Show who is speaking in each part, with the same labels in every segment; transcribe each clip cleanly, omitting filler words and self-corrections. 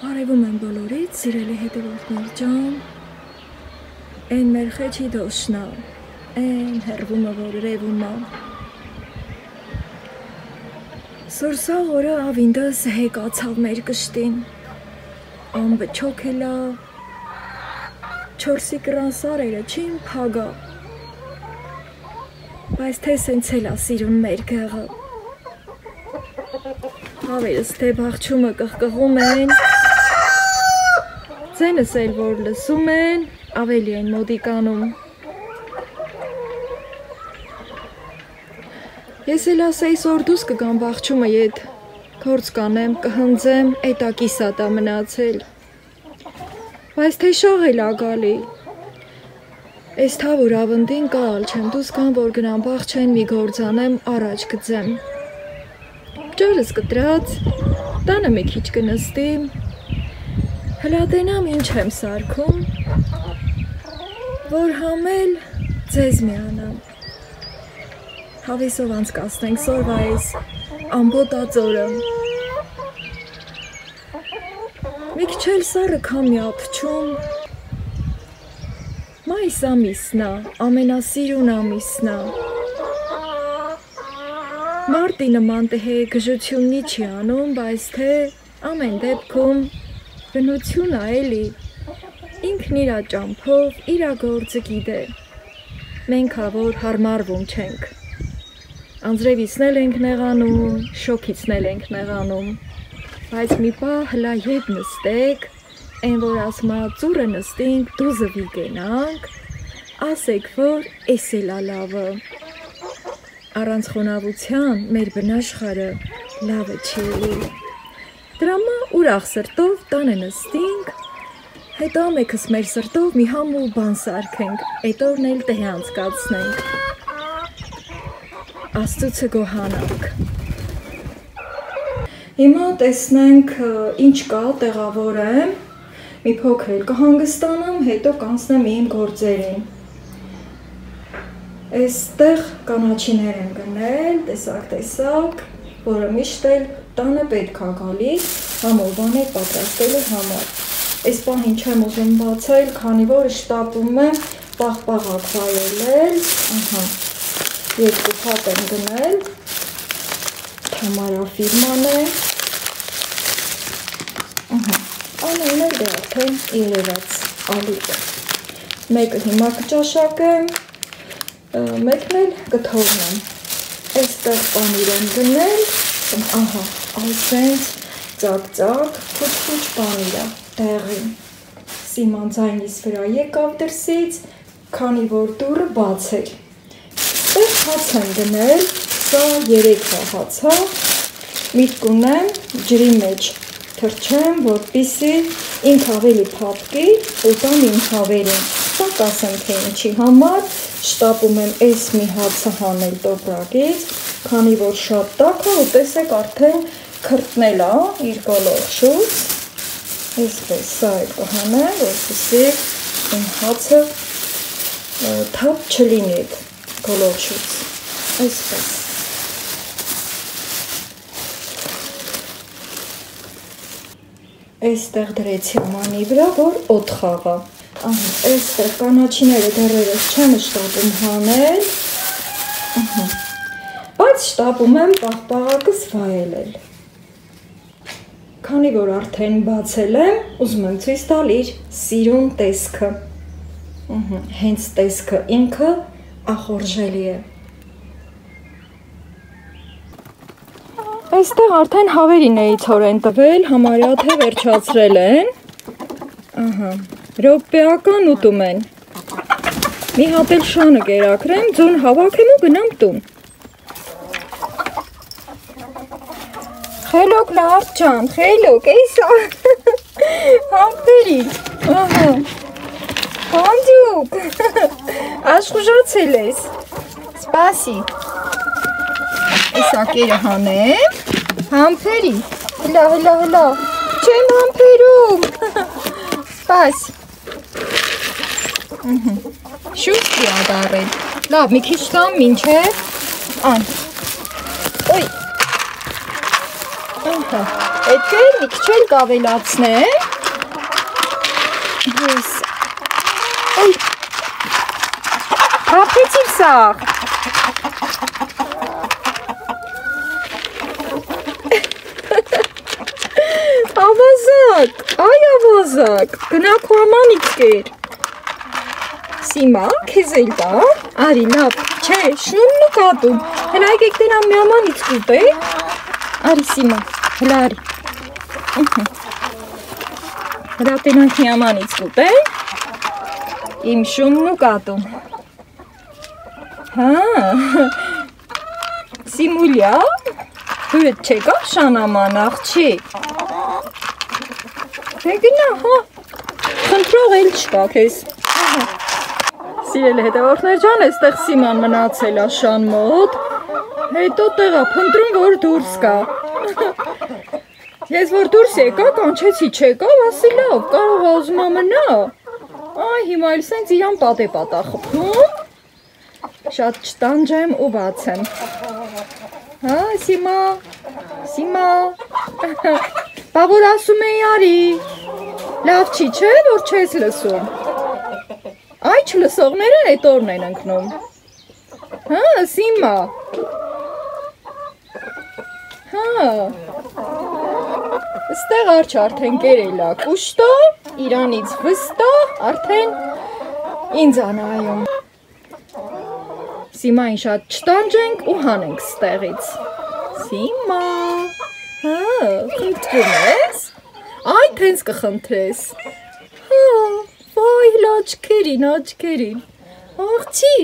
Speaker 1: Արևում են բոլորից, սիրելի հետևորդներ ջան, են մեր խեչի դոշնա, են հեռվումը, որ ռևումա։ Սորսաղ օրը ավինդս հեկացավ մեր կշտին, ամբը չոքելա, չորսի կրան սարերը չին պագա, բայց թե սենցելա սիրուն մեր գեղը, հավերս թե բաղչումը կղկղում են, ձենս էլ որ լսում են, ավելի են մոդիկանում։ Ես էլ ասեի սորդուս կգամ բաղչումը ետ, կորց կանեմ, կհնձեմ, էտա կիսատա մնացել։ Բայց թե շաղ էլ ագալի, ես թավուր ավնդին կալ չեմ դուս կան, որ գնամ բաղչեն մի գործանեմ, առաջ կձեմ։ Ջարս կտրած, տանը մի քիչ կնստիմ, հլատենամ ինչ եմ սարքում, որ համել ձեզ միանամ։ Հավեսով անցկացնենք սորվա այս ամբոտածորը։ Մի քիչ էլ սառը քամյապ չում, մայիս ամիսնա, ամենասիրուն ամիսնա։ Մարտի նման թե գժություննի չի անում, բայց թե ամեն դեպքում բնություն էլի, ինքն իրա ճամփով, իրա գործը գիտե, մենք որ հարմարվում չենք, անձրևիցնել ենք նեղանում, շոքիցնել ենք նեղանում, բայց մի պահ հլա ետ նստեք, են որ ասմա ծուրը նստենք, դուզվի գենանք, ասեք որ էս էլ ալավը, առանց խոնավության մեր բնաշխարը լավը չի էլի, դրամա ուրախ սրտով տանը նստինք, հետո մեկս մեր սրտով մի համուլ բան սարքենք, այդ օրն էլ տեղի անցկացնենք, Աստծուցը գոհանանք։ Հիմա տեսնենք ինչ կա, տեղավորեմ, մի փոքր էլ կհանգստանամ, հետո կանցնեմ իմ գործերին։ Այստեղ կանաչիներ եմ գնել, տեսակ, որը միշտ էլ տանը պետք է գալի, համով բաներ պատրաստելու համար։ Այս պահին չեմ ուզում բացել, քանի որ շտապում եմ պաղպաղակ վայելել, երկու հատ եմ գնել, Թամարա ֆիրման է, անունն էլ արդեն երևաց ալիք, մեկը հիմա կճաշակեմ, մեկն էլ կթողնեմ, այստեղ պանիր եմ գնել, այսենց ծակ-ծակ, քուչ-քուչ պանիրա, տեղին, Սիման ձայնիս վրա եկավ դրսից, քանի որ դուռը բաց էր, այստեղ հաց եմ գնել, սա 3 հացա, միտք ունեմ ջրի մեջ թրջեմ, որպեսզի ինք ավելի փափկի ու տամ իմ հավերին, սա կասեմ թե ինչի համար, շտապում եմ այս մի հացը հանել տոպրակից, քանի որ շատ տաք է ու տեսեք արդեն քրտնել է իր գոլորշուց, այսպես սա էլ կհանեմ, որպեսզի իմ հացը թափ չլինի այդ գոլորշուց, այսպես։ Այստեղ դրեցի ամանի վրա, որ օդ խաղա, այստեղ կանաչիները դեռևս չեմ շտապում հանել, բայց շտապում եմ պաղպաղակս վայելել, քանի որ արդեն բացել եմ, ուզում եմ ցույց տալ իր սիրուն տեսքը, հենց տեսքը ինքը ախորժելի է։ Այստեղ արդեն հավերին էի ցորեն տվել, համարյա թե վերջացրել են, ռոպեական ուտում են, մի հատ էլ շանը կերակրեմ, ձուն հավաքեմ ու գնամ տուն։ Խելոք լավ ջան, խելոք, էյսա, համպերի, հանդյուկ, աշխուժացել ես, սպասի, էսա կերը հանեմ, համպերի, հլա, չեմ համպերում, սպաս, շուտ չի ադարել, լավ, մի քիչ տամ մինչև, օй, Պետք է մի քիչ էլ կավելացնեմ։ Ես Ոյ Թափեցիք սաղ։ Ավազակ, այ ավազակ, գնա քո ամանից կեր։ Սիմա, քեզ էլ տա, արի լավ, չէ, շունն ու կատուն, հլա եկեք տենամ մի ամանից կուտե։ Արի Սիմա, հլա արի։ Հլա տենանք մի ամանից կուտե։ Իմ շունն ու կատուն։ Հա, Սիմուլյա, հույտ չեկավ շանաման աղջի։ Գնա, հա, խնդրող էլ չկա քեզ։ Սիրելի հետևորդներ ջան, այստեղ Սիման մնացել է շան մոտ, հետո տեղա փնտրում, որ դուրս գա։ Ես որ դուրս եկա, կանչեցի չեկավ, ասի լավ, կարող է ուզում ա մնա։ Այ հիմա էլ սենց իրան պատեպատա խփում, շատ չտանջեմ ու բացեմ։ Հա, Սիմա, Սիմա, բա որ ասում էի արի, լավ չի չէ, որ չես լսում։ Այ չլսողները այդ օրն են ընկնում։ Հա, Սիմա։ Հա։ Ստեղ արջ արդեն կերել է կուշտա, իրանից վստահ, արդեն ինձ անայում։ Սիմային շատ չտանջենք ու հանենք ստեղից։ Սիմա։ Հա, խնդրում ես։ Այ թենց կխնդրես։ Հա, վայ լաչքերին, աչքերին։ Աղջի։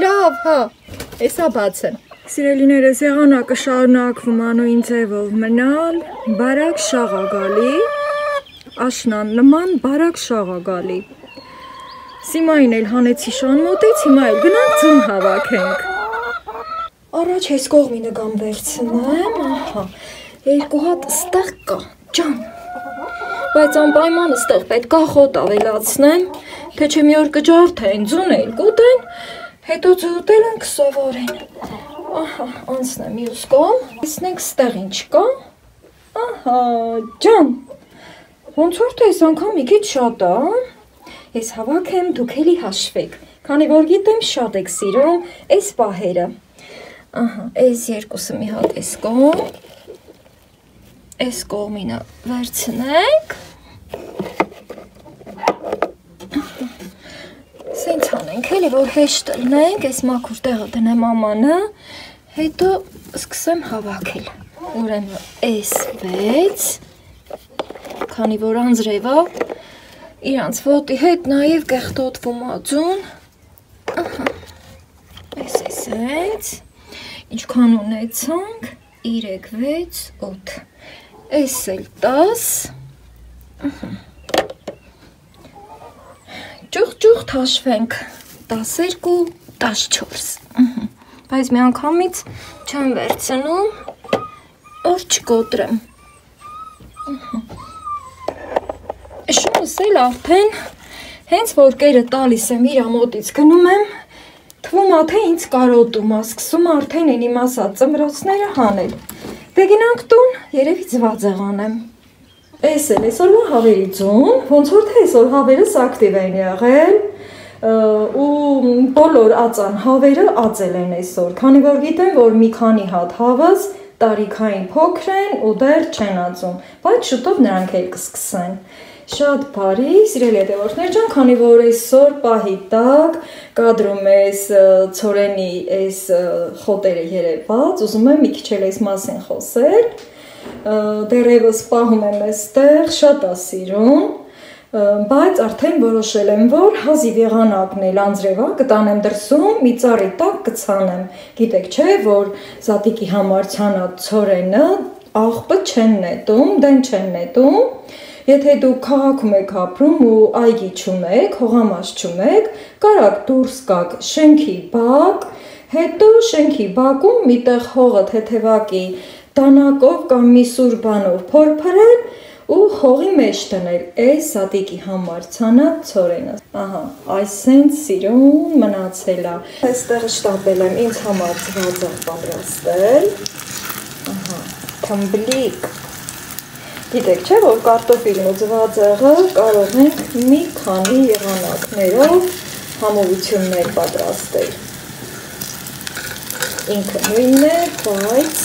Speaker 1: Լավ, հա, էսա բացեմ։ Սիրելիներս եղանակը շարունակվում անույն ձևով մնալ, բարակ շաղագալի, աշնան նման բարակ շաղագալի։ Սիմային էլ հանեցի շան մոտից, հիմա էլ գնանք ձուն հավաքենք։ Առաջ ես կողմինը գամ վերցնեմ, ահա, երկու հատ ստեղ կա, ջան։ Բայց անպայման ստեղ պետք է խոտ ավելացնեմ, թե չէ մի օր կջարդեն, ձուն էլ կուտեն, հետո ձուտել են կսովորեն։ Ահա, անցնեմ մյուս կողմ, տեսնենք ստեղ ինչ կա։ Ահա, ջան, ոնց որ թե այս անգամ մի քիչ շատ է, ես հավաքեմ, դուք էլի հաշվեք, քանի որ գիտեմ շատ եք սիրում այս պահերը։ Ահա, այս երկուսը մի հատ այս կողմ, այս կողմինը վերցնենք։ Սենց անենք, էլի որ հեշտ լնենք, այս մաքուր տեղը դնեմ ամանը, հետո սկսեմ հավաքել։ Ուրեմն այս 6, քանի որ անձրև է, իրանց ոտի հետ նաև կեղտոտվում ածուն։ Ահա, այս է սենց, ինչքան ունեցանք, 3, 6, 8, այս էլ 10, ճուղ-ճուղ թաշվենք, 12, 14, բայց մի անգամից չեմ վերցնում, որ չկոտրեմ։ Շունս էլ արդեն, հենց որ կերը տալիս եմ իր ամոտից գնում եմ, թվում է թե ինձ կարոտում է, սկսում արդեն են իմ ասած ծմրոցները հանել։ Դե գնանք տուն, երևի ձվածեղ անեմ։ Այս էլ այսօրվա հավերի ձուն, ոնց որ թե այսօր հավերս ակտիվ են եղել, ու բոլոր ածան հավերը ածել են այսօր, քանի որ գիտեմ, որ մի քանի հատ հավս տարիքային փոքր են ու դեռ չեն ածում, բայց շուտով նրանք էլ կսկսեն։ Շատ բարի, սիրելի հետևորդներ ջան, քանի որ այսօր պահի տակ կադրում ես ցորենի այս խոտերը երևաց, ուզում եմ մի քիչ էլ այս մասին խոսել, դեռևս պահում եմ այստեղ, շատ է սիրում, բայց արդեն որոշել եմ, որ հազիվ եղանակն էլ անձրևա կտանեմ դրսում, մի ծառի տակ կցանեմ, գիտեք չէ, որ զատիկի համար ցանած ցորենը աղբը չեն նետում, դեն չեն նետում, եթե դուք քաղաքում եք ապրում ու այգի չունեք, հողամաս չունեք, կարաք դուրս գաք շենքի բակ, հետո շենքի բակում միտեղ հողը թեթևակի դանակով կամ մի սուր բանով փորփրել ու հողի մեջ դնել այս զատիկի համար ցանած ցորենը։ Ահա, այսենց սիրուն մնացել է։ Այստեղ շտապել եմ ինձ համար ձվածեղ պատրաստել։ թմբլիկ։ Գիտեք չէ, որ կարտոֆիլն ու ձվածեղը կարող ենք մի քանի եղանակներով համովություններ պատրաստել։ Ինքը նույնն է, բայց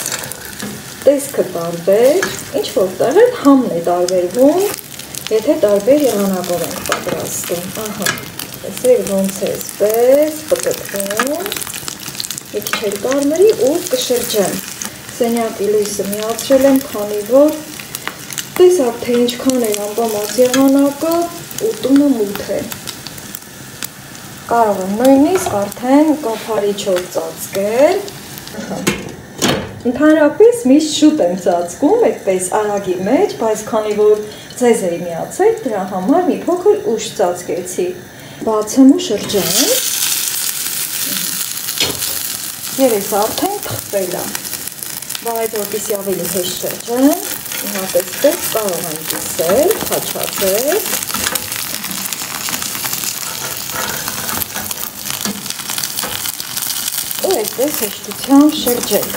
Speaker 1: տեսքը տարբեր, ինչ որտեղ էլ համն է տարբերվում, եթե տարբեր եղանակով ենք պատրաստում։ Ահա, տեսեք ոնց է այսպես պտտվում, մի քիչ էլ կարմրի ու կշրջեմ։ Սենյակի լույսը միացրել եմ, քանի որ տեսավ, թե ինչքան է անպամած եղանակը ու տունը մութ է։ Կարող եմ նույնիսկ արդեն կափարիչով ծածկել։ Ընդհանրապես միշտ շուտ եմ ծածկում, այդպես արագի մեջ, բայց քանի որ ձեզ էի միացել, դրա համար մի փոքր ուշ ծածկեցի։ Բացեմ ու շրջեմ։ Երեսը արդեն թխվել է, բայց որպեսզի ավելի հեշտ շրջեմ, հատեսպես կարող եմ կիսել, խաչացել։ Ու այդպես հեշտությամբ շրջել։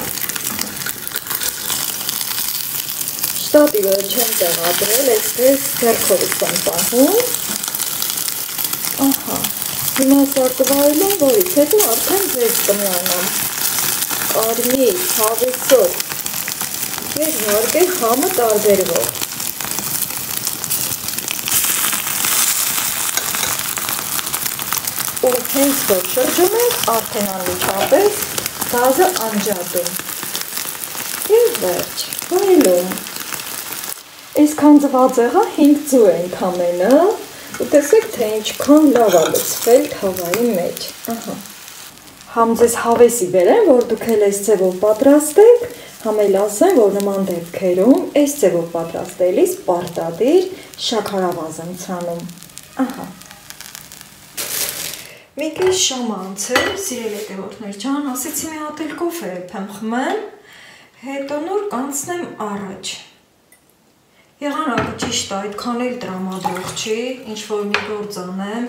Speaker 1: Շտատիվը չեմ տեղադրել, այսպես ձեռքովս եմ պահում։ Ահա, հիմա սա կվայելեմ, որից հետո արդեն ձեզ կմիանամ։ Կարմիր, հավեսով և հարկե համը տարբերվող։ Ու հենց որ շրջում ենք, արդեն անմիջապես գազը անջատում։ Եվ վերջ, վայելում։ Այսքան ձվածեղը 5 ձու է ընդամենը, ու տեսեք, թե ինչքան լավ է լցվել թավայի մեջ։ Ահա։ Համ ձեզ հավեսի բերեմ, որ դուք էլ այս ձևով պատրաստեք, համ էլ ասեմ, որ նման դեպքերում այս ձևով պատրաստելիս պարտադիր շաքարավազ եմ ցանում։ Ահա։ Մի քիչ ժամ անցել, սիրելի հետևորդներ ջան, ասեցի մի հատ էլ կոֆե եմ խմեմ, հետո նոր կանցնեմ առաջ։ Եղանակը ճիշտ է, այդքան էլ տրամադրող չի, ինչ որ մի գործ անեմ։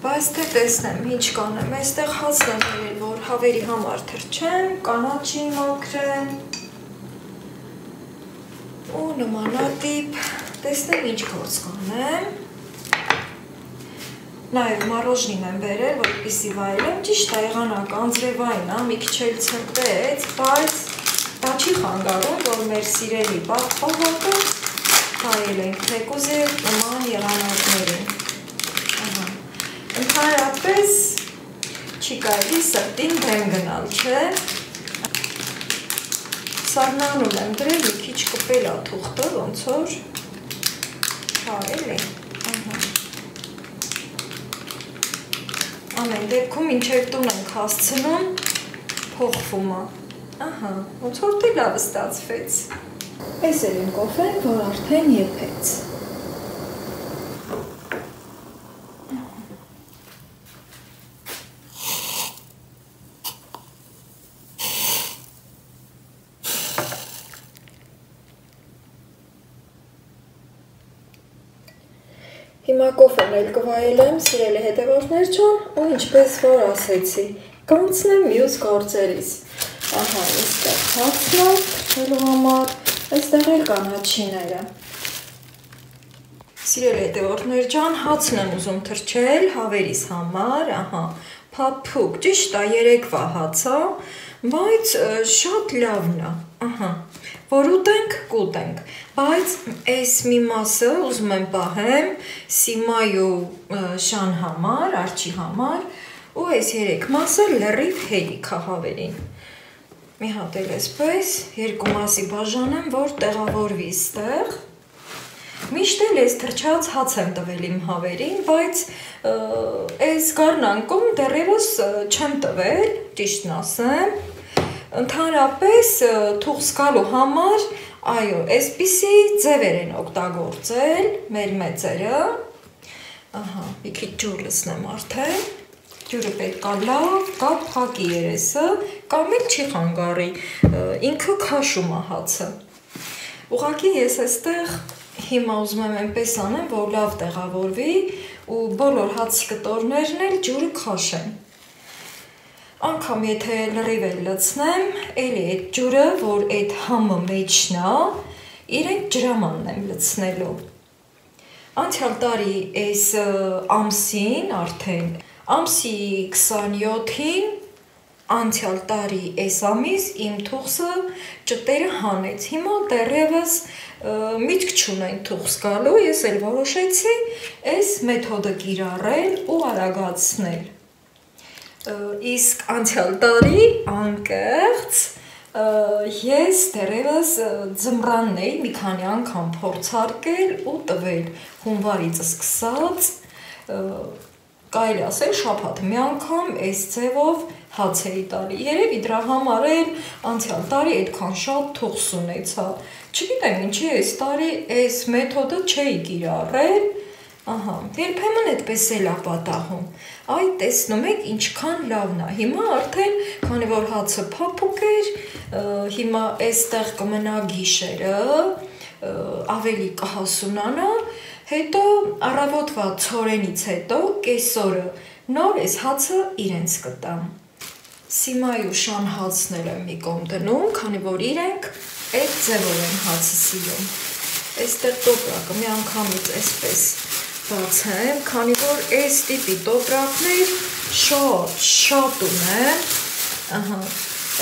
Speaker 1: Բայց թե տեսնեմ, ինչ կանեմ, այստեղ հացն եմ բերել, որ հավերի համար թրջեմ, կանաչի մաքրեմ ու նմանատիպ, տեսնեմ ինչ գործ կանեմ։ Նաև մառոժնին եմ բերել, որպեսզի վայելեմ, ճիշտ է եղանակը անձրևային է, մի քիչ էլ ցրտեց, բայց դա չի խանգարում, որ մեր սիրելի բաղբաղակը վայելենք, թեկուզ է նման եղանակներին։ Ընդհանրապես չի կարելի սրտին դեմ գնալ, չէ։ Սառնանում եմ դրել, մի քիչ կպել է թուղթը, ոնց որ հա էլի։ Ամեն դեպքում մինչև տուն ենք հասցնում, փոխվում է։ Ահա, ոնց որ թե լավ ստացվեց։ Այս էլ են կոֆեն, որ արդեն եփեց։ Հիմա կոֆեն էլ կվայելեմ, սիրելի հետևորդներ ջան, ու ինչպես որ ասեցի, կանցնեմ մյուս գործերից։ Ահա, այստեղ հացն է թրջելու համար, այստեղ էլ կանաչիները։ Սիրելի հետևորդներ ջան, հացն եմ ուզում թրջել հավերիս համար, ահա, փափուկ, ճիշտ է, երեկվա հաց է, բայց շատ լավն է, ահա, որ ուտենք, կուտենք, բայց այս մի մասը ուզում եմ պահեմ Սիմայու շան համար, արջի համար, ու այս 3 մասը լրիվ հերիք է հավերին։ Մի հատ էլ այսպես, 2 մասի բաժանեմ, որ տեղավորվի ստեղ։ Միշտ էլ այս թրջած հաց եմ տվել իմ հավերին, բայց այս գարնանկում դեռևս չեմ տվել, ճիշտն ասեմ։ Ընդհանրապես թուղթ զգալու համար, այո, այսպիսի ձևեր են օգտագործել մեր մեծերը։ Ահա, մի քիչ ջուր լցնեմ արդեն։ Ջուրը պետք է լավ կա փակի երեսը, կամ էլ չի խանգարի, ինքը քաշում է հացը։ Ուղղակի ես այստեղ հիմա ուզում եմ այնպես անեմ, որ լավ տեղավորվի ու բոլոր հացի կտորներն էլ ջուրը քաշեն։ Անգամ եթե լրիվ էլ լցնեմ, էլի այդ ջուրը, որ այդ համը մեջն է, իրենք ջրամանն եմ լցնելու։ Անցյալ տարի այս ամսին արդեն, ամսի 27-ին, անցյալ տարի այս ամիս իմ թուղսը ճտերը հանեց։ Հիմա դեռևս միտք չունեն թուղս գալու, ես էլ որոշեցի այս մեթոդը կիրառել ու արագացնել։ Իսկ անցյալ տարի անկեղծ ես դեռևս ձմռանն էի մի քանի անգամ փորձարկել ու տվել հունվարից սկսած, կարելի ասել շաբաթ մի անգամ այս ձևով հաց էի տալի։ Երևի դրա համար էլ անցյալ տարի այդքան շատ թուղս ունեցա։ Չգիտեմ ինչի այս տարի այս մեթոդը չէի կիրառել, երբեմն այդպես էլ է պատահում։ Այ տեսնում եք ինչքան լավն է։ Հիմա արդեն, քանի որ հացը փափուկ էր, հիմա այստեղ կմնա գիշերը, ավելի կհասունանա, հետո առավոտվա ցորենից հետո կեսօրը նոր այս հացը իրենց կտամ։ Սիմայի ու շան հացներ եմ մի կողմ դնում, քանի որ իրենք այդ ձևով են հացը սիրում։ Այստեղ տոպրակը մի անգամից այսպես բացեմ, քանի որ այս տիպի տոպրակներ շատ ունեմ,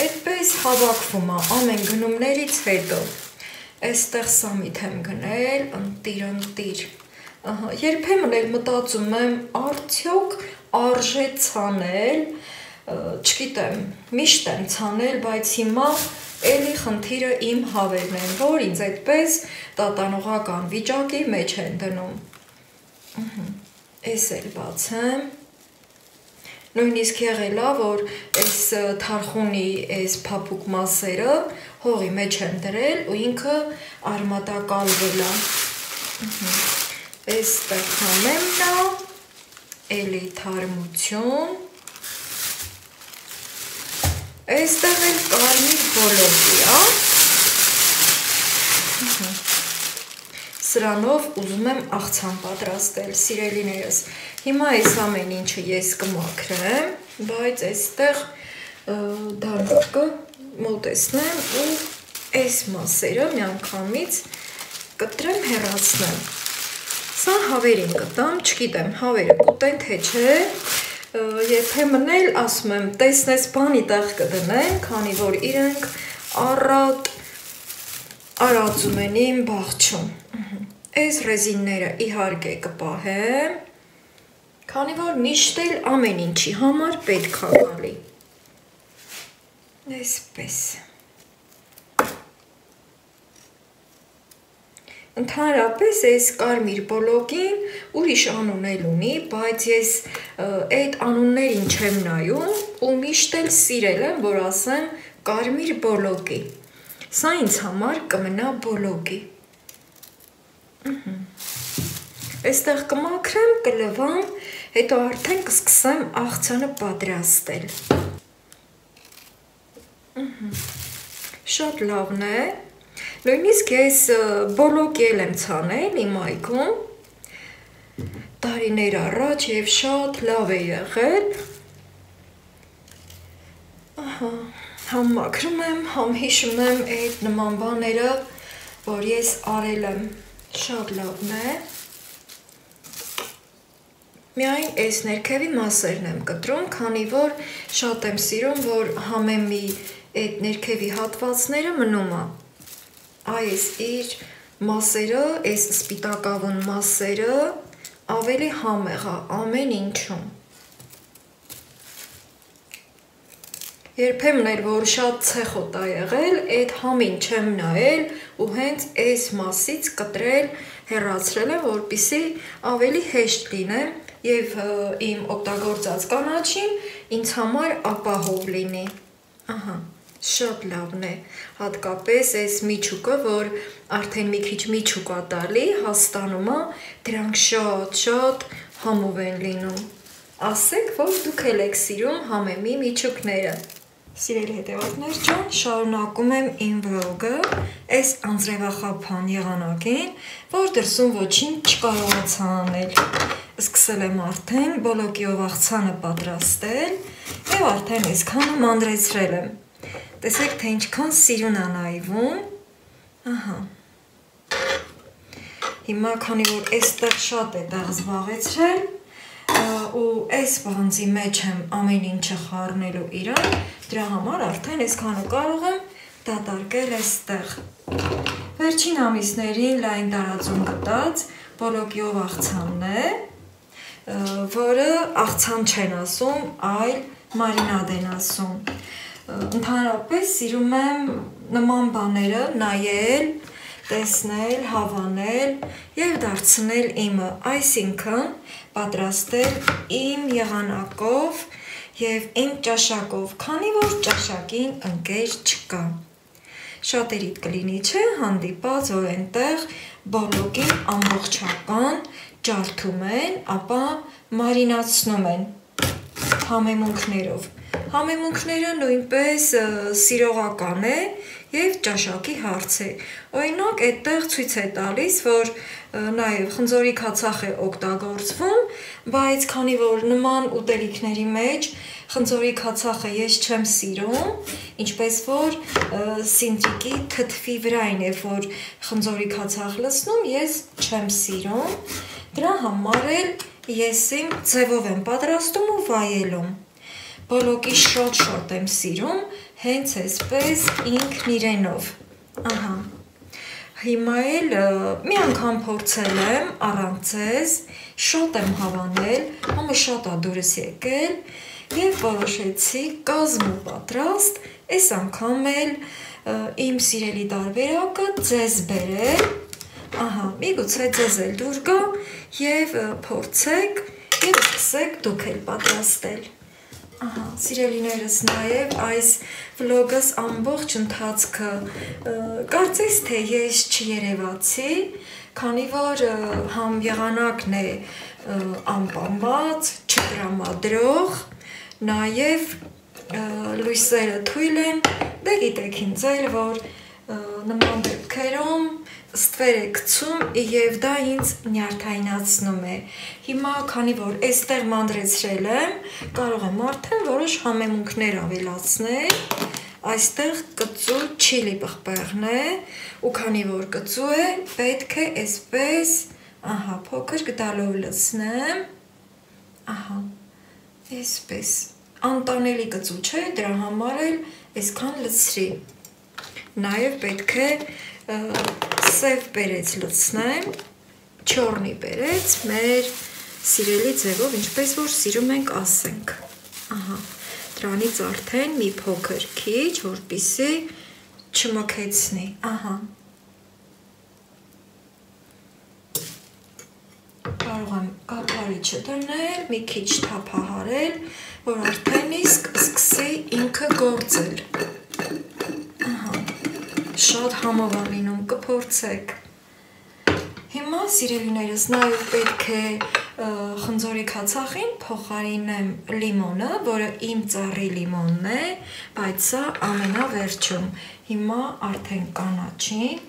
Speaker 1: այդպես հավաքվում է ամեն գնումներից հետո, այստեղ սամիթ եմ գնել, ընտիր, երբեմն էլ մտածում եմ արդյոք արժե ցանել, չգիտեմ, միշտ եմ ցանել, բայց հիմա էլի խնդիրը իմ հավերն են, որ ինձ այդպես տատանողական վիճակի մեջ են դնում։ Այս էլ բացեմ, նույնիսկ եղել է, որ այս թարխունի այս փափուկ մասերը հողի մեջ են դրել ու ինքը արմատակալվել է։ Այստեղ համեմ նա, էլի թարմություն, այստեղ էլ կարմիր բոլոկի է, սրանով ուզում եմ աղցան պատրաստել, սիրելիներս։ Հիմա այս ամեն ինչը ես կմաքրեմ, բայց այստեղ դանդաղը մոտեցնեմ ու այս մասերը միանգամից կտրեմ հեռացնեմ։ Սա հավերին կտամ, չգիտեմ, հավերը կուտեն թե չէ, երբեմն էլ ասում եմ, տեսնես բանի տեղ կդնեմ, քանի որ իրենք արածում են իմ բաղչում։ Այս ռեզինները իհարկե կպահեմ, քանի որ միշտ էլ ամեն ինչի համար պետք է գալի։ Այսպես։ Ընդհանրապես այս կարմիր բոլոկին ուրիշ անուն էլ ունի, բայց ես այդ անուններին չեմ նայում ու միշտ էլ սիրել եմ, որ ասեմ կարմիր բոլոկի։ Սա ինձ համար կմնա բոլոկի։ Այստեղ կմաքրեմ, կլվամ, հետո արդեն կսկսեմ աղցանը պատրաստել։ Շատ լավն է։ Նույնիսկ ես բոլոկի եմ ցանել իմ այգում տարիներ առաջ եւ շատ լավ է եղել։ Համ մաքրում եմ, համ հիշում եմ այդ նման բաները, որ ես արել եմ, շատ լավն է։ Միայն այս ներքևի մասերն եմ կտրում, քանի որ շատ եմ սիրում, որ համեմի այդ ներքևի հատվածները մնում է։ Այս իր մասերը, այս սպիտակավուն մասերը ավելի համեղ է ամեն ինչում։ Երբեմն էլ որ շատ ցեխոտ է եղել, այդ համին չեմ նայել ու հենց այս մասից կտրել, հեռացրել եմ, որպեսզի ավելի հեշտ լինի եւ իմ օգտագործած կանաչին ինձ համար ապահով լինի։ Ահա, շատ լավն է, հատկապես այս միջուկը, որ արդեն մի քիչ միջուկ է տալի, հաստանում է, դրանք շատ համով են լինում։ Ասեք, որ դուք էլ եք սիրում համեմի միջուկները։ Սիրելի հետևորդներ ջան, շարունակում եմ իմ վլոգը այս անձրևախափան եղանակին, որ դրսում ոչինչ չկարողացա անել։ Սկսել եմ արդեն բոլոկիով աղցանը պատրաստել եւ արդեն այսքանը մանրեցրել եմ։ Տեսեք, թե ինչքան սիրուն է նայվում։ Ահա։ Հիմա քանի որ այստեղ շատ է տեղ զբաղեցրել, ու այս բանձի մեջ եմ ամեն ինչը խառնելու իրար, դրա համար արդեն այսքանը կարող եմ դատարկել այստեղ։ Վերջին ամիսներին լայն տարածում գտած բոլոկիով աղցանն է, որը աղցան չեն ասում, այլ մարինադ են ասում։ Ընդհանրապես սիրում եմ նման բաները նայել, տեսնել, հավանել եւ դարձնել իմը, այսինքն պատրաստել իմ եղանակով եւ իմ ճաշակով, քանի որ ճաշակին ընկեր չկա։ Շատերիդ կլինի չէ հանդիպած, որ այնտեղ բոլոկին ամբողջական ջարդում են, ապա մարինացնում են համեմունքներով։ Համեմունքները նույնպես սիրողական է եւ ճաշակի հարց է։ Օրինակ, այդտեղ ցույց է տալիս, որ նաեւ խնձորի քացախ է օգտագործվում, բայց քանի որ նման ուտելիքների մեջ խնձորի քացախը ես չեմ սիրում, ինչպես որ սինտրիկի թթվի վրային է, որ խնձորի քացախ լցնում, ես չեմ սիրում, դրա համար էլ ես իմ ձևով եմ պատրաստում ու վայելում։ Բոլոկի շոտ եմ սիրում, հենց այսպես ինքն իրենով։ Ահա։ Հիմա էլ մի անգամ փորձել եմ առանց ձեզ, շատ եմ հավանել, համը շատ է դուրս եկել եւ որոշեցի կազմ ու պատրաստ, այս անգամ էլ իմ սիրելի տարբերակը ձեզ բերել։ Ահա, միգուցե ձեզ էլ դուր գա եւ փորձեք եւ սկսեք դուք էլ պատրաստել։ Ահա, սիրելիներս նաև այս վլոգս ամբողջ ընթացքը կարծես թե ես չերևացի, քանի որ համ եղանակն է անպամած, չտրամադրող, նաև լույսերը թույլ են, դե գիտեք ինձ էլ, որ նման դեպքերում ստվեր է գցում եւ դա ինձ նյարդայնացնում է։ Հիմա քանի որ այստեղ մանրեցրել եմ, կարող եմ արդեն որոշ համեմունքներ ավելացնել։ Այստեղ կծու չիլի պղպեղն է, ու քանի որ կծու է, պետք է այսպես, ահա, փոքր գդալով լցնեմ։ Ահա, այսպես։ Անտանելի կծու չէ, դրա համար էլ այսքան լցրի։ Նաեւ պետք է սև բերեց լցնեմ, չորնի բերեց մեր սիրելի ձևով, ինչպես որ սիրում ենք ասենք։ Ահա, դրանից արդեն մի փոքր քիչ, որպեսզի չմքեցնի։ Ահա։ Կարող եմ կափարիչը դնել, մի քիչ թափահարել, որ արդեն իսկ սկսի ինքը գործել։ Շատ համով է լինում, կփորձեք։ Հիմա սիրելիներս նաև պետք է խնձորի քացախին փոխարինեմ լիմոնը, որը իմ ծառի լիմոնն է, բայց սա ամենավերջում։ Հիմա արդեն կանաչին,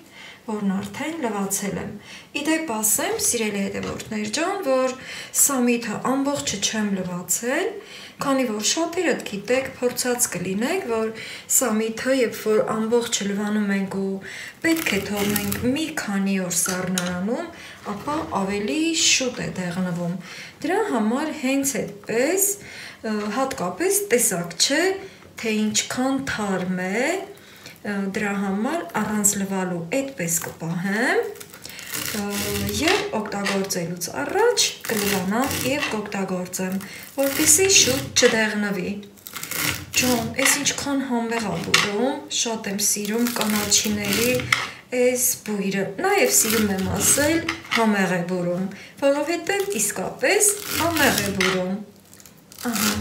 Speaker 1: որն արդեն լվացել եմ։ Իդեպ ասեմ, սիրելի հետևորդներ ջան, որ սամիթը ամբողջը չեմ լվացել, քանի որ շատերդ գիտեք, փորձած կլինեք, որ սամիթը, երբ որ ամբողջը լվանում ենք ու պետք է թողնենք մի քանի օր սառնարանում, ապա ավելի շուտ է դեղնվում։ Դրա համար հենց այդպես, հատկապես տեսակ չէ, թե ինչքան թարմ է, դրա համար առանց լվալու այդպես կպահեմ եւ օգտագործելուց առաջ կլվանամ եւ կօգտագործեմ, որպեսզի շուտ չդեղնվի։ Ջան, այս ինչքան համեղ է բուրում, շատ եմ սիրում կանաչիների այս բույրը, նաեւ սիրում եմ ասել համեղ է բուրում, որովհետեւ իսկապես համեղ է բուրում։ Ահա,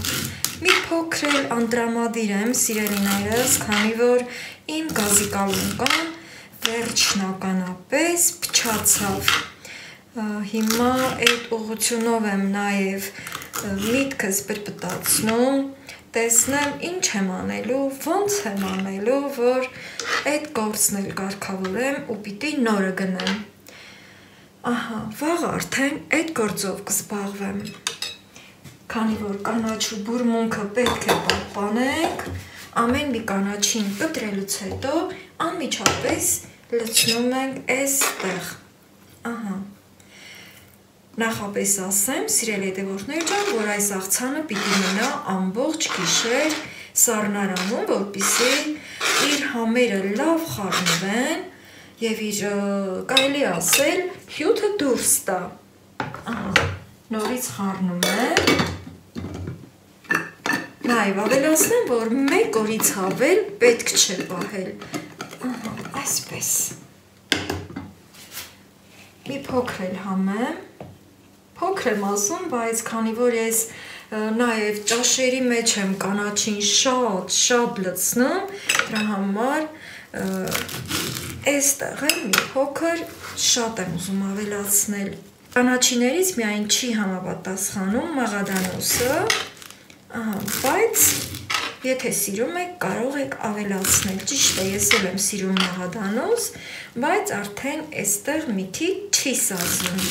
Speaker 1: մի փոքր էլ անտրամադիր եմ, սիրելիներս, քանի որ իմ գազիկալունկան վերջնականապես փչացավ։ Հիմա այդ ուղղությունով եմ նաև միտքս բրբտացնում, տեսնեմ ինչ եմ անելու, ոնց եմ անելու, որ այդ գործն էլ կարգավորեմ ու պիտի նորը գնեմ։ Ահա, վաղ արդեն այդ գործով կզբաղվեմ։ Քանի որ կանաչու բուրմունքը պետք է պահպանենք, ամեն մի կանաչին կտրելուց հետո անմիջապես լցնում ենք այստեղ։ Ահա։ Նախապես ասեմ, սիրելի հետևորդներ ջան, որ այս աղցանը պիտի մնա ամբողջ գիշեր սառնարանում, որպեսզի իր համերը լավ խառնվեն եւ իր կարելի ասել հյութը դուրս տա։ Ահա, նորից խառնում եմ։ Նաեւ ավելացնեմ, որ 1 օրից ավել պետք չէ պահել։ Ահա, այսպես։ Մի փոքր էլ համեմ։ Փոքր եմ ասում, բայց քանի որ ես նաև ճաշերի մեջ եմ կանաչին շատ լցնում, դրա համար այստեղ մի փոքր շատ եմ ուզում ավելացնել։ Կանաչիներից միայն չի համապատասխանում մաղադանոսը, բայց եթե սիրում եք, կարող եք ավելացնել։ Ճիշտ է, ես էլ եմ սիրում մաղադանոս, բայց արդեն այստեղ մի քիչ չի սազում։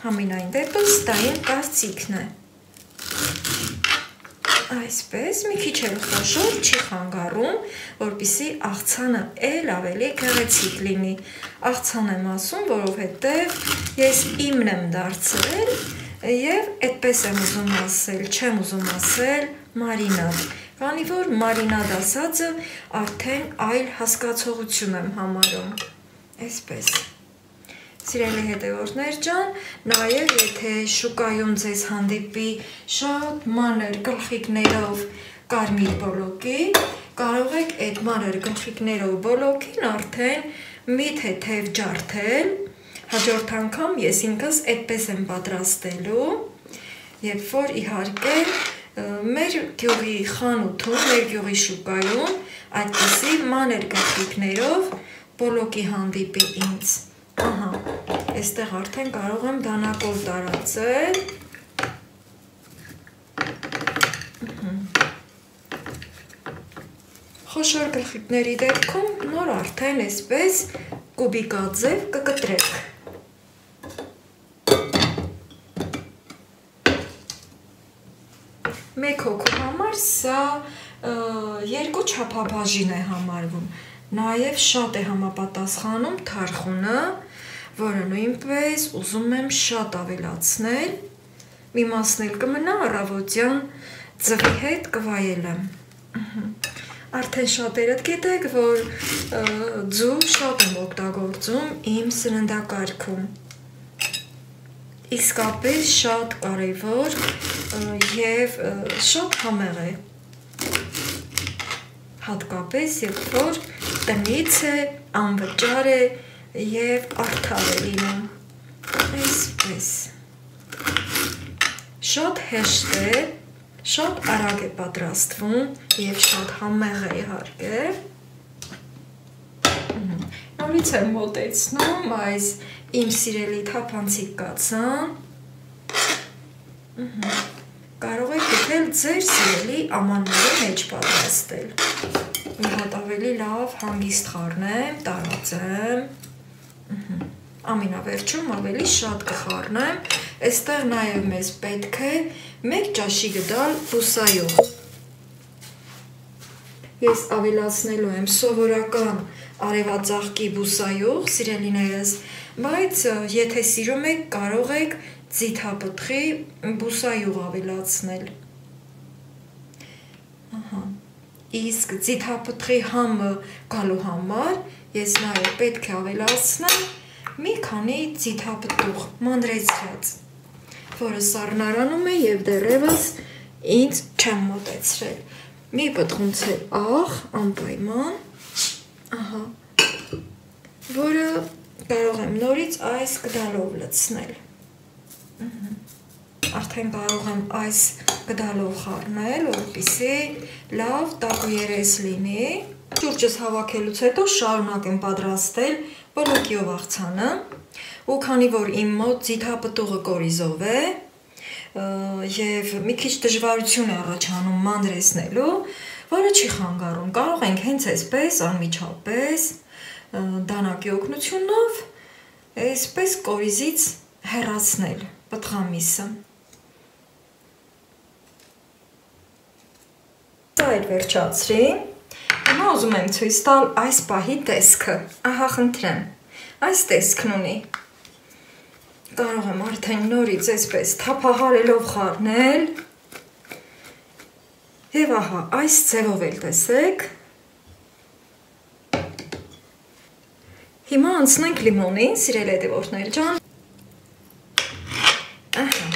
Speaker 1: Համենայն դեպս դա իմ կարծիքն է։ Այսպես մի քիչ էլ խոշոր չի խանգարում, որպեսզի աղցանը էլ ավելի գեղեցիկ լինի։ Աղցան եմ ասում, որովհետև ես իմն եմ դարձրել եւ այդպես եմ ուզում ասել, չեմ ուզում ասել մարինադ, քանի որ մարինադ ասածը արդեն այլ հասկացողություն եմ համարում։ Այսպես։ Սիրելի հետևորդներ ջան, նաև եթե շուկայում ձեզ հանդիպի շատ մանր գլխիկներով կարմիր բոլոկի, կարող եք այդ մանր գլխիկներով բոլոկին արդեն մի թեթև ջարդել, հաջորդ անգամ ես ինքս այդպես եմ պատրաստելու, երբ որ իհարկե մեր գյուղի խանութում, մեր գյուղի շուկայում այդպիսի մանր գլխիկներով բոլոկի հանդիպի ինձ։ Ահա, այստեղ արդեն կարող եմ դանակով տարածել։ Խոշոր գլխիկների դեպքում նոր արդեն այսպես կուբիկաձև կկտրեք։ Մեկ հոգու համար սա 2 չափաբաժին է համարվում։ Նաև շատ է համապատասխանում թարխունը, որը նույնպես ուզում եմ շատ ավելացնել, մի մասն էլ կմնա առավոտյան ձվի հետ կվայելեմ։ Արդեն շատերդ գիտեք, որ ձու շատ եմ օգտագործում իմ սննդակարգում։ Իսկապես շատ կարևոր եւ շատ համեղ է։ Հատկապես երբ որ տնից է, անվճար է եւ արդար է լինում։ Այսպես։ Շատ հեշտ է, շատ արագ է պատրաստվում եւ շատ համեղ է իհարկե։ Նորից եմ մոտեցնում այս իմ սիրելի թափանցիկ կացան։ Կարող եք դուք ձեր սիրելի ամանների մեջ պատրաստել։ Մի հատ ավելի լավ հանգիստ խառնեմ, տարածեմ։ Ամենավերջում ավելի շատ կխառնեմ, այստեղ նաև մեզ պետք է 1 ճաշի գդալ բուսայող։ Ես ավելացնելու եմ սովորական արևածաղկի բուսայող, սիրելիներս, բայց եթե սիրում եք, կարող եք ձիթապտղի բուսայող ավելացնել։ Իսկ ձիթապտղի համը գալու համար ես նաև պետք է ավելացնեմ մի քանի ձիթապտուղ մանրեցրած, որը սառնարանում է եւ դեռևս ինձ չեմ մոտեցրել։ Մի պտղունցել աղ, անպայման, ահա, որը կարող եմ նորից այս գդալով լցնել։ Արդեն կարող եմ այս գդալով խառնել, որպեսզի լավ տակուերես լինի։ Ջուրջս հավաքելուց հետո շարունակեմ պատրաստել բոլոկիով աղցանը, ու քանի որ իմ մոտ ձիթապտուղը կորիզով է, եւ մի քիչ դժվարություն է առաջանում մանրեցնելու, որը չի խանգարում։ Կարող ենք հենց այսպես անմիջապես դանակի օգնությունով այսպես կորիզից հեռացնել պտղամիսը։ Դա էլ վերջացրի։ Հիմա ուզում եմ ցույց տալ այս պահի տեսքը։ Ահա խնդրեմ։ Այս տեսքն ունի։ Կարող եմ արդեն նորից այսպես թափահարելով խառնել։ Եվ ահա, այս ձևով էլ տեսեք։ Հիմա անցնենք լիմոնին, սիրելի հետևորդներ ջան։ Ահա,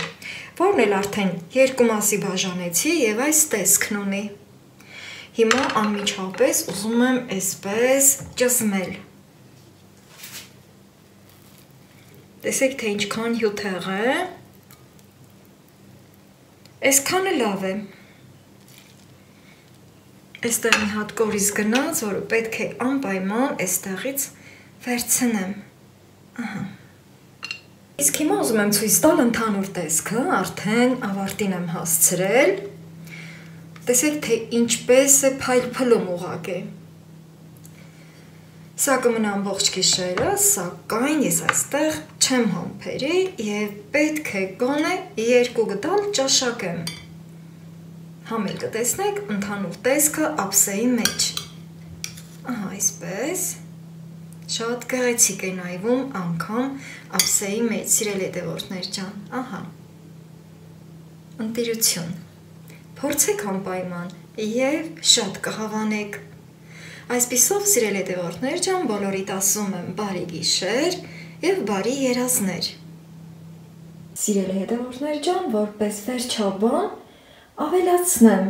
Speaker 1: որն էլ արդեն երկու մասի բաժանեցի եւ այս տեսքն ունի։ Հիմա անմիջապես ուզում եմ այսպես ճզմել։ Տեսեք, թե ինչքան հյութեղ է։ Այսքանը լավ է։ Այստեղ մի հատ կորիզ գնաց, որը պետք է անպայման այստեղից վերցնեմ։ Ահա։ Իսկ հիմա ուզում եմ ցույց տալ ընդհանուր տեսքը, արդեն ավարտին եմ հասցրել։ Տեսեք, թե ինչպես է փայլփլում ուղղակի։ Սա կմնա ամբողջ գիշերը, սակայն ես այստեղ չեմ համբերի եւ պետք է գոնե 2 գդալ ճաշակեմ։ Համել կտեսնեք ընդհանուր տեսքը ափսեի մեջ։ Ահա այսպես։ Շատ գեղեցիկ է նայվում անգամ ափսեի մեջ, սիրելի հետևորդներ ջան, ահա։ Ընտիրություն։ Փորձեք անպայման եւ շատ կհավանեք։ Այսպիսով, սիրելի հետևորդներ ջան, բոլորիդ ասում եմ բարի գիշեր եւ բարի երազներ։ Սիրելի հետևորդներ ջան, որպես վերջաբան ավելացնեմ,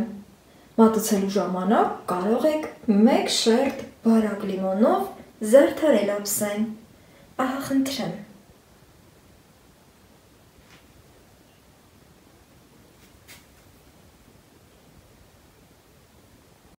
Speaker 1: մատուցելու ժամանակ կարող եք 1 շերտ բարակ լիմոնով զարդարել ափսեն։ Ահա խնդրեմ։